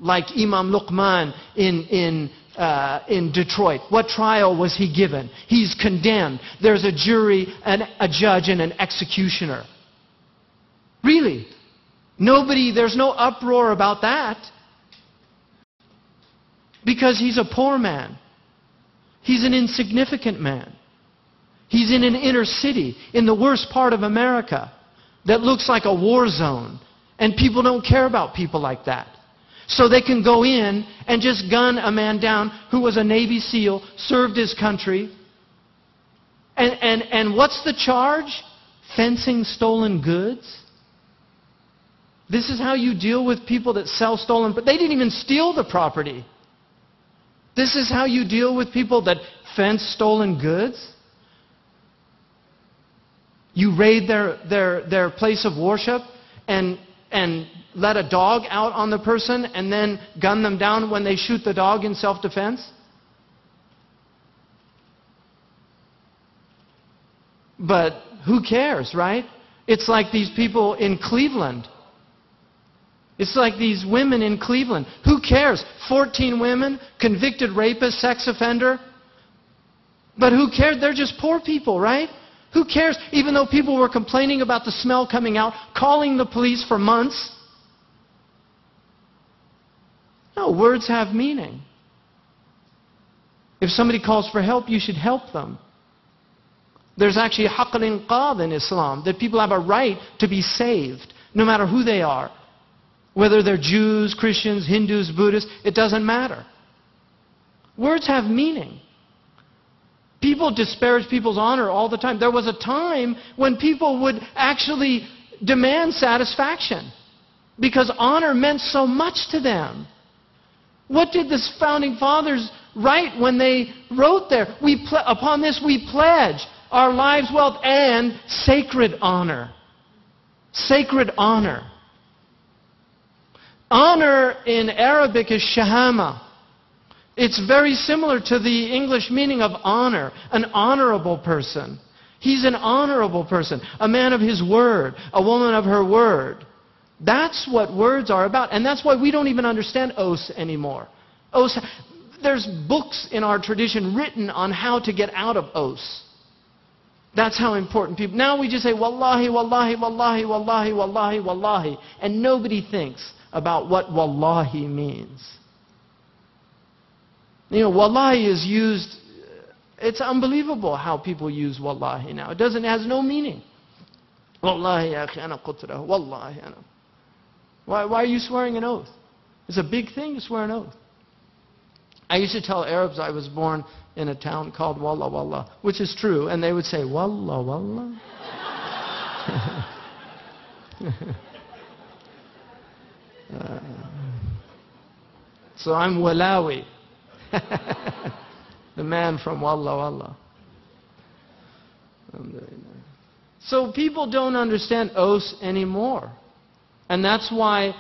like Imam Luqman in Detroit. What trial was he given? He's condemned. There's a jury, a judge, and an executioner. Really? There's no uproar about that. Because he's a poor man. He's an insignificant man. He's in an inner city, in the worst part of America, that looks like a war zone. And people don't care about people like that. So they can go in and just gun a man down who was a Navy SEAL, served his country. And what's the charge? Fencing stolen goods? This is how you deal with people that sell stolen, but they didn't even steal the property. This is how you deal with people that fence stolen goods? You raid their place of worship and let a dog out on the person and then gun them down when they shoot the dog in self-defense? But who cares, right? It's like these people in Cleveland. It's like these women in Cleveland. Who cares? 14 women, convicted rapist, sex offender. But who cares? They're just poor people, right? Who cares? Even though people were complaining about the smell coming out, calling the police for months. No, words have meaning. If somebody calls for help, you should help them. There's actually haqq al-inqadh in Islam, that people have a right to be saved, no matter who they are. Whether they're Jews, Christians, Hindus, Buddhists, it doesn't matter. Words have meaning. People disparage people's honor all the time. There was a time when people would actually demand satisfaction because honor meant so much to them. What did the founding fathers write when they wrote there? Upon this we pledge our lives, wealth, and sacred honor. Sacred honor. Honor in Arabic is shahama. It's very similar to the English meaning of honor, an honorable person. He's an honorable person, a man of his word, a woman of her word. That's what words are about, and that's why we don't even understand oaths anymore. Oaths, there's books in our tradition written on how to get out of oaths. That's how important people... Now we just say, wallahi, wallahi, wallahi, wallahi, wallahi, wallahi, and nobody thinks about what wallahi means. You know, wallahi is used, it's unbelievable how people use wallahi now. It has no meaning. Wallahi ya akhi ana qutrahu, wallahi ana. Why are you swearing an oath? It's a big thing to swear an oath. I used to tell Arabs I was born in a town called Wallah Wallah, which is true, and they would say, Wallah Wallah? So I'm Walawi, the man from Wallah Wallah. So people don't understand oaths anymore. And that's why,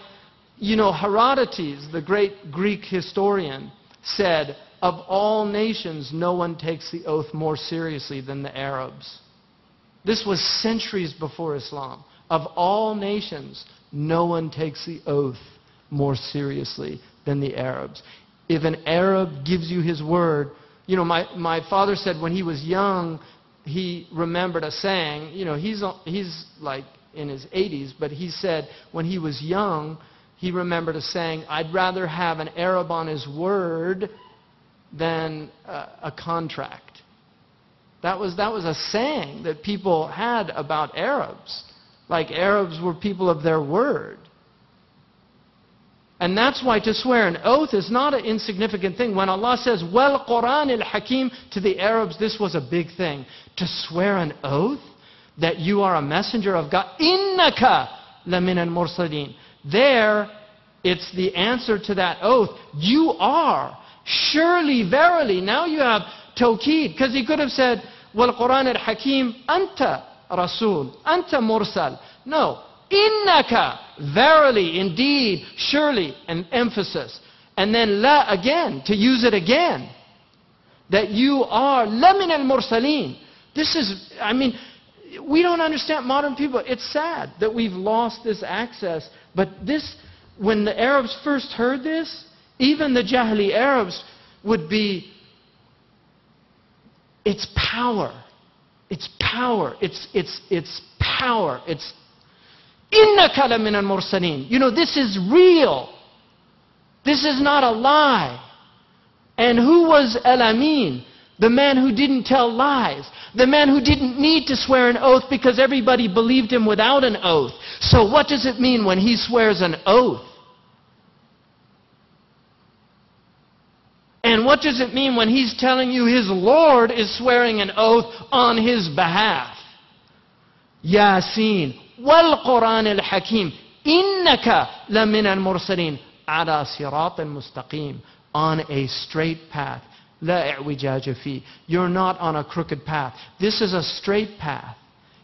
you know, Herodotus, the great Greek historian, said, of all nations, no one takes the oath more seriously than the Arabs. This was centuries before Islam. Of all nations, no one takes the oath more seriously than the Arabs. If an Arab gives you his word, you know, my father said when he was young, he remembered a saying, you know, he's like in his 80s, but he said when he was young, he remembered a saying, I'd rather have an Arab on his word than a contract. That was a saying that people had about Arabs. Like Arabs were people of their word. And that's why to swear an oath is not an insignificant thing. When Allah says, Wal Quran al-Hakim, to the Arabs, this was a big thing. To swear an oath that you are a messenger of God. Innaka lamin al-mursaleen. There, it's the answer to that oath. You are. Surely, verily. Now you have tawqeed. Because he could have said, Wal Quran al-Hakim, Anta Rasul, Anta Mursal. No. Innaka, verily, indeed, surely, an emphasis. And then la again, to use it again. That you are lamin al-mursaleen. This is, I mean, we don't understand modern people. It's sad that we've lost this access. But this, when the Arabs first heard this, even the Jahili Arabs would be, it's power. It's power. It's power. It's إِنَّكَ لَمِنَ الْمُرْسَلِينَ. You know, this is real. This is not a lie. And who was Al-Amin? The man who didn't tell lies. The man who didn't need to swear an oath because everybody believed him without an oath. So what does it mean when he swears an oath? And what does it mean when he's telling you his Lord is swearing an oath on his behalf? Yasin, wal Quran al-Hakim, innaka lamin al-mursalin, ala sirat al-mustaqim, on a straight path. La i'wijaja fi. You're not on a crooked path. This is a straight path.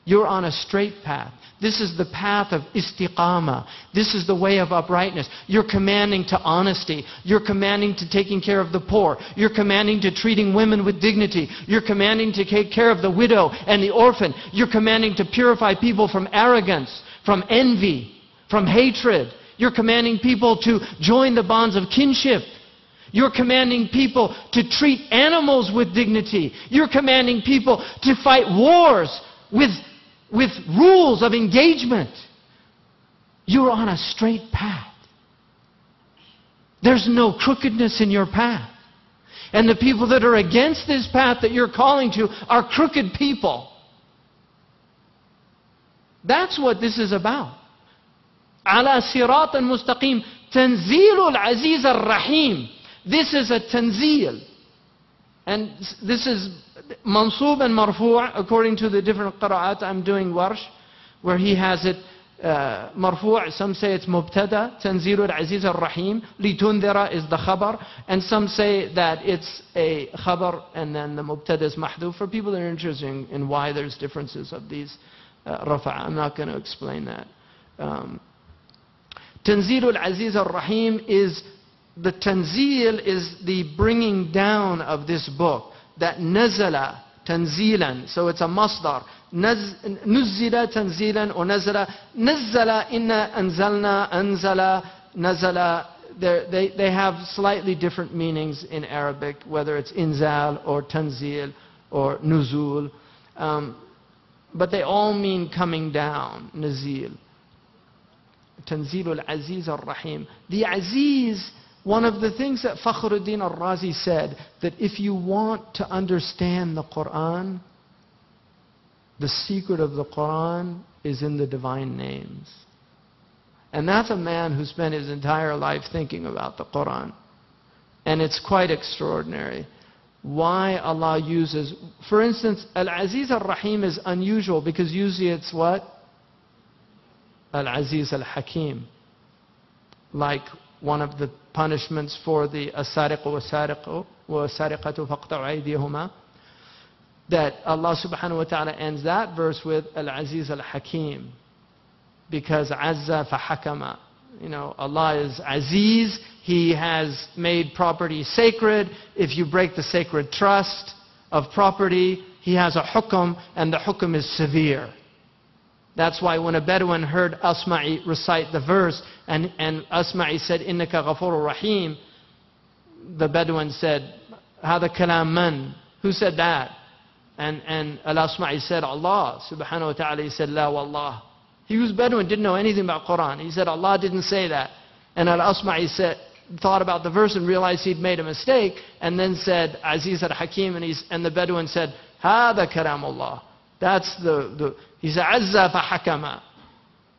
You're on a straight path. This is the path of istiqamah. This is the way of uprightness. You're commanding to honesty. You're commanding to taking care of the poor. You're commanding to treating women with dignity. You're commanding to take care of the widow and the orphan. You're commanding to purify people from arrogance, from envy, from hatred. You're commanding people to join the bonds of kinship. You're commanding people to treat animals with dignity. You're commanding people to fight wars with rules of engagement. You're on a straight path. There's no crookedness in your path. And the people that are against this path that you're calling to are crooked people. That's what this is about. Ala sirat al-mustaqim, tanzeel al-aziz al-rahim. This is a tanzeel. And this is mansub and marfu' according to the different qira'at. I'm doing warsh, where he has it marfu'. Some say it's mubtada, tanzeel al-aziz al-rahim. Litundhira is the khabar. And some say that it's a khabar and then the mubtada is mahduf. For people that are interested in why there's differences of these rafa', I'm not going to explain that. Tanzeel al-aziz al-rahim is, the tanzeel is the bringing down of this book. That nazala tanzilan, so it's a masdar. Nuzzila tanzilan or nazala. Nazzala, inna anzalna, anzala, nazala. They have slightly different meanings in Arabic, whether it's inzal or tanzil or nuzul. But they all mean coming down, nazil. Tanzil al-Aziz al-Rahim. The Aziz, one of the things that Fakhruddin al-Razi said, that if you want to understand the Quran, the secret of the Quran is in the divine names. And that's a man who spent his entire life thinking about the Quran. And it's quite extraordinary why Allah uses, for instance, Al-Aziz al-Rahim is unusual because usually it's what? Al-Aziz al-Hakim. Like one of the punishments for the as-sariqu was-sariqu was-sariqatu faqta'u aydiyahuma, that Allah subhanahu wa ta'ala ends that verse with Al-Aziz al-Hakim, because azza fa-hakama. You know, Allah is Aziz. He has made property sacred. If you break the sacred trust of property, He has a hukum, and the hukum is severe. That's why when a Bedouin heard Asma'i recite the verse, and Asma'i said, Innaka Ghafurur Rahim, the Bedouin said, Hada kalam man? Who said that? And Al-Asma'i said, Allah subhanahu wa ta'ala. He said, La wallah. He was Bedouin, didn't know anything about Quran. He said, Allah didn't say that. And Al-Asma'i said, thought about the verse and realized he'd made a mistake, and then said, Aziz al-Hakim, and the Bedouin said, Hada karamullah. That's he said, Azza fa hakama.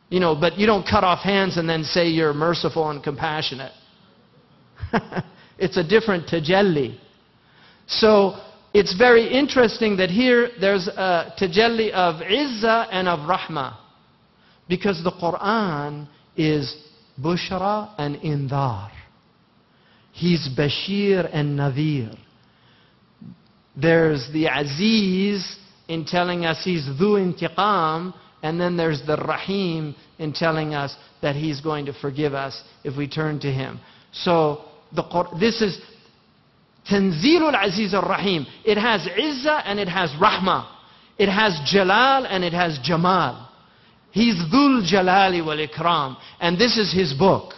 You know, but you don't cut off hands and then say you're merciful and compassionate. It's a different tajalli. So it's very interesting that here there's a tajalli of Izzah and of Rahmah. Because the Quran is Bushra and Indar. He's Bashir and Nadhir. There's the Aziz in telling us He's Dhu Intiqam, and then there's the Rahim in telling us that He's going to forgive us if we turn to Him. So this is Tanzilul Aziz al-Rahim. It has Izzah and it has Rahmah. It has Jalal and it has Jamal. He's Dhul Jalali wal Ikram. And this is His book.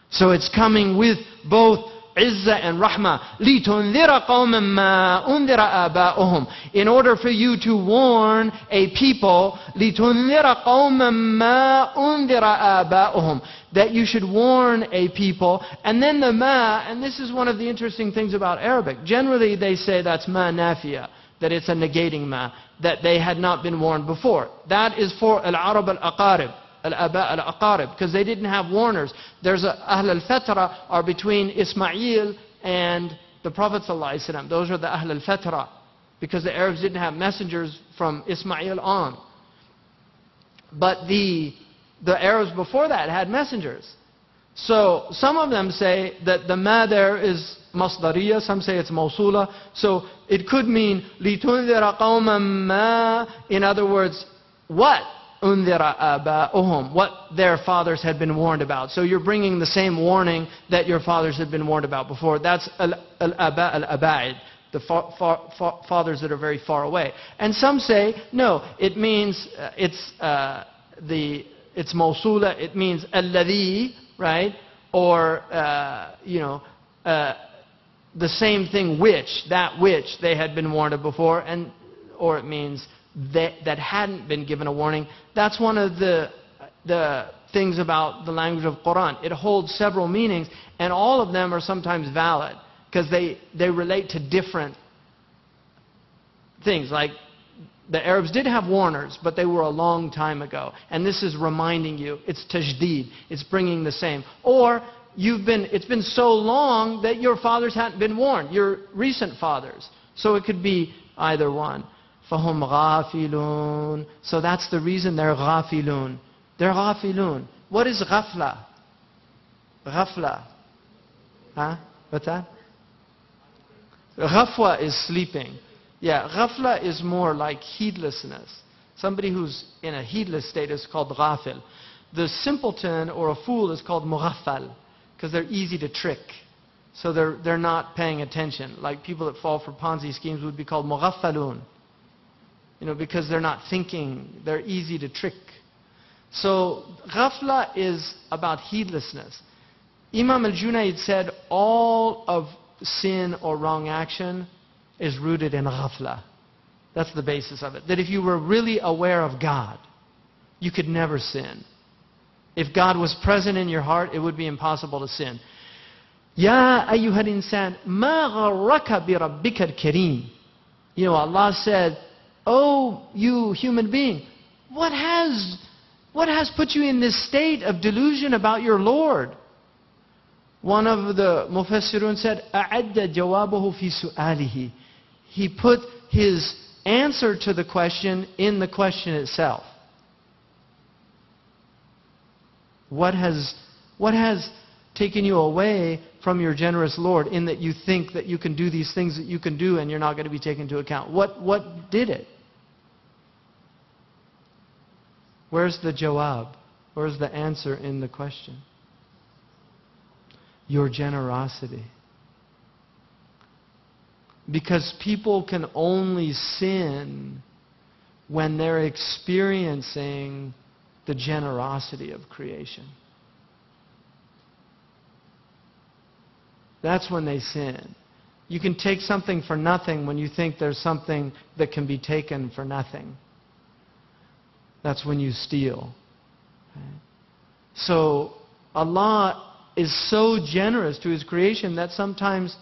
So it's coming with both Izzah and Rahmah. لِتُنذِرَ قَوْمًا مَا أُنذِرَ آبَاؤُهُم. In order for you to warn a people, لِتُنذِرَ قَوْمًا مَا أُنذِرَ آبَاؤُهُم. That you should warn a people. And then the ma, and this is one of the interesting things about Arabic. Generally they say that's ma nafiya, that it's a negating ma, that they had not been warned before. That is for al-Arab al-Aqarib. Al-Aba al-Aqarib, because they didn't have warners. There's Ahl al-Fatra are between Ismail and the Prophet ﷺ. Those are the Ahl al-Fatra, because the Arabs didn't have messengers from Ismail on. But the Arabs before that had messengers. So some of them say that the ma there is masdariya, some say it's mawsula. So it could mean لِتُنذِرَ قَوْمًا مَا. In other words, what? أُنذِرَ آبَاؤُهُم, what their fathers had been warned about. So you're bringing the same warning that your fathers had been warned about before. That's al-aba al-aba'id, the fathers that are very far away. And some say, no, it means it's mawsula, it means alladhi, right? Or, the same thing that which they had been warned of before, or it means that hadn't been given a warning. That's one of the things about the language of Quran. It holds several meanings, and all of them are sometimes valid, because they relate to different things. Like the Arabs did have warners, but they were a long time ago. And this is reminding you, it's tajdeed, it's bringing the same. Or it's been so long that your fathers hadn't been warned, your recent fathers. So it could be either one. فَهُمْ غَافِلُونَ. So that's the reason they're غَافِلُون. They're غَافِلُون. What is غَفْلَة? غَفْلَة. Huh? What's that? غَفْوَة is sleeping. Yeah, غَفْلَة is more like heedlessness. Somebody who's in a heedless state is called غافل. The simpleton or a fool is called مغفل, because they're easy to trick. So they're not paying attention. Like people that fall for Ponzi schemes would be called مغفلون. Because they're not thinking, they're easy to trick. So ghafla is about heedlessness. Imam al-Junayd said all of sin or wrong action is rooted in ghafla. That's the basis of it. That if you were really aware of God, you could never sin. If God was present in your heart, it would be impossible to sin. Ya ayyuhal insan, ma gharraka bi rabbika al-kareem. Allah said, oh, you human being, what has put you in this state of delusion about your Lord? One of the Mufassirun said, أَعَدَّ جَوَابَهُ فِي سُؤَالِهِ. He put his answer to the question in the question itself. What has taken you away from your generous Lord, in that you think that you can do these things that you can do and you're not going to be taken into account? What did it? Where's the jawab? Where's the answer in the question? Your generosity. Because people can only sin when they're experiencing the generosity of creation. That's when they sin. You can take something for nothing when you think there's something that can be taken for nothing. That's when you steal. Right? So Allah is so generous to His creation that sometimes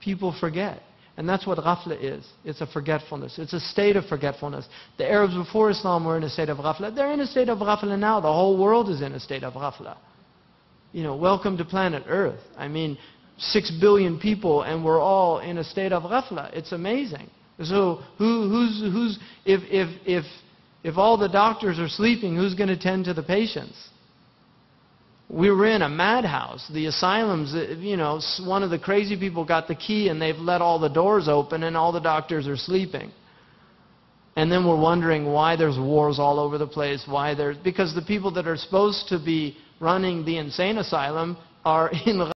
people forget. And that's what ghafla is. It's a forgetfulness. It's a state of forgetfulness. The Arabs before Islam were in a state of ghafla. They're in a state of ghafla now. The whole world is in a state of ghafla. Welcome to planet Earth. 6 billion people, and we're all in a state of ghafla. It's amazing. So if all the doctors are sleeping, who's going to tend to the patients? We were in a madhouse. The asylums, one of the crazy people got the key and they've let all the doors open and all the doctors are sleeping. And then we're wondering why there's wars all over the place, because the people that are supposed to be running the insane asylum are in